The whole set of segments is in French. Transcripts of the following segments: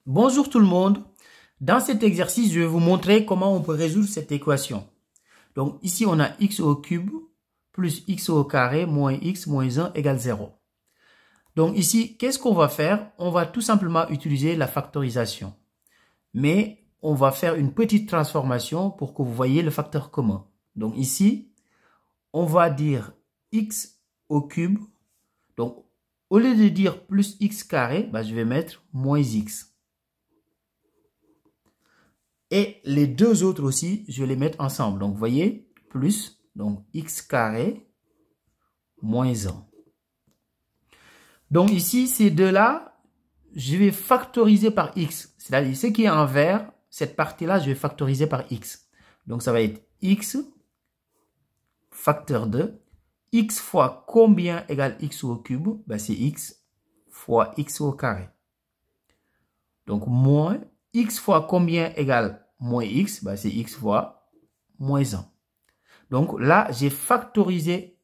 Bonjour tout le monde. Dans cet exercice, je vais vous montrer comment on peut résoudre cette équation. Donc ici, on a x au cube plus x au carré moins x moins 1 égale 0. Donc ici, qu'est-ce qu'on va faire? On va tout simplement utiliser la factorisation. Mais on va faire une petite transformation pour que vous voyez le facteur commun. Donc ici, on va dire x au cube. Donc au lieu de dire plus x carré, je vais mettre moins x. Et les deux autres aussi, je vais les mettre ensemble. Donc, vous voyez, plus, donc x carré moins 1. Donc ici, ces deux-là, je vais factoriser par x. C'est-à-dire, ce qui est en vert, cette partie-là, je vais factoriser par x. Donc, ça va être x facteur de x fois combien égale x au cube? C'est x fois x au carré. Donc, moins x fois combien égale moins x? C'est x fois moins 1. Donc là, j'ai factorisé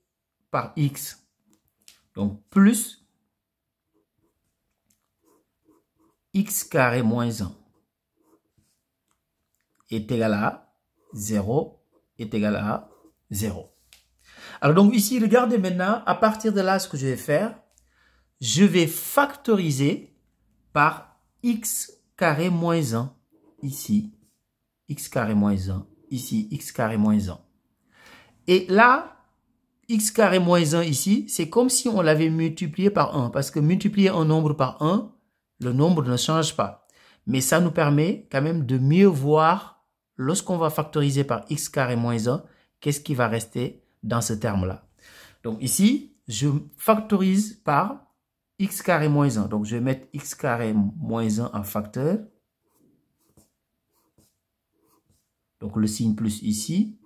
par x. Donc plus x carré moins 1 est égal à 0 est égal à 0. Alors donc ici, regardez maintenant, à partir de là, ce que je vais faire, je vais factoriser par x carré moins 1. Ici, x carré moins 1. Ici, x carré moins 1. Et là, x carré moins 1 ici, c'est comme si on l'avait multiplié par 1. Parce que multiplier un nombre par 1, le nombre ne change pas. Mais ça nous permet quand même de mieux voir, lorsqu'on va factoriser par x carré moins 1, qu'est-ce qui va rester dans ce terme-là. Donc ici, je factorise par x carré moins 1. Donc je vais mettre x carré moins 1 en facteur. Donc le signe plus ici.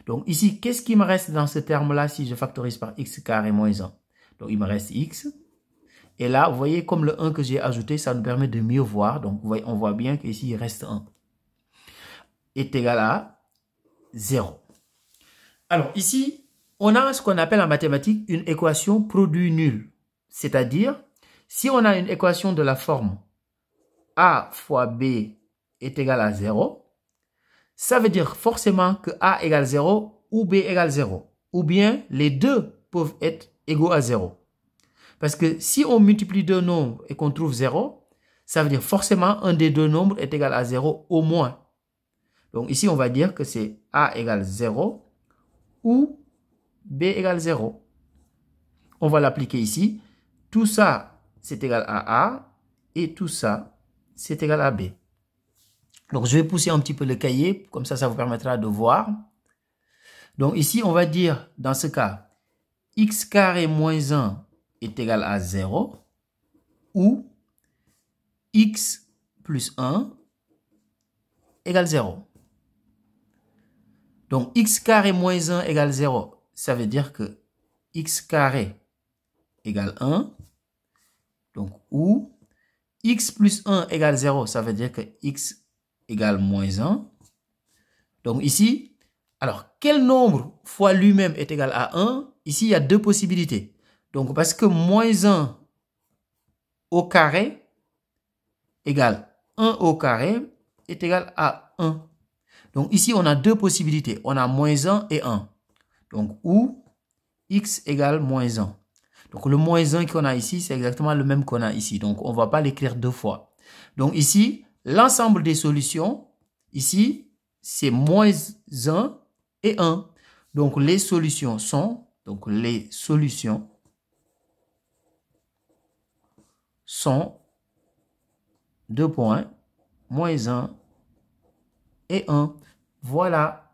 Donc ici, qu'est-ce qui me reste dans ce terme-là si je factorise par x carré moins 1? Donc il me reste x. Et là, vous voyez comme le 1 que j'ai ajouté, ça nous permet de mieux voir. Donc on voit bien qu'ici, il reste 1. Est égal à 0. Alors ici, on a ce qu'on appelle en mathématiques une équation produit nul. C'est-à-dire, si on a une équation de la forme a fois b est égal à 0, ça veut dire forcément que a égale 0 ou b égale 0. Ou bien les deux peuvent être égaux à 0. Parce que si on multiplie deux nombres et qu'on trouve 0, ça veut dire forcément un des deux nombres est égal à 0 au moins. Donc ici, on va dire que c'est a égale 0 ou b égale 0. On va l'appliquer ici. Tout ça, c'est égal à a et tout ça, c'est égal à b. Donc, je vais pousser un petit peu le cahier, comme ça vous permettra de voir. Donc, ici, on va dire, dans ce cas, x carré moins 1 est égal à 0 ou x plus 1 égale 0. Donc, x carré moins 1 égale 0, ça veut dire que x carré égale 1. Donc, ou x plus 1 égale 0, ça veut dire que x égale moins 1. Donc ici, alors quel nombre fois lui-même est égal à 1? Ici, il y a deux possibilités. Donc parce que moins 1 au carré égale 1 au carré est égal à 1. Donc ici, on a deux possibilités. On a moins 1 et 1. Donc ou x égale moins 1. Donc le moins 1 qu'on a ici, c'est exactement le même qu'on a ici. Donc on ne va pas l'écrire deux fois. Donc ici, l'ensemble des solutions, ici, c'est moins 1 et 1. Donc, les solutions sont, deux points, moins 1 et 1. Voilà.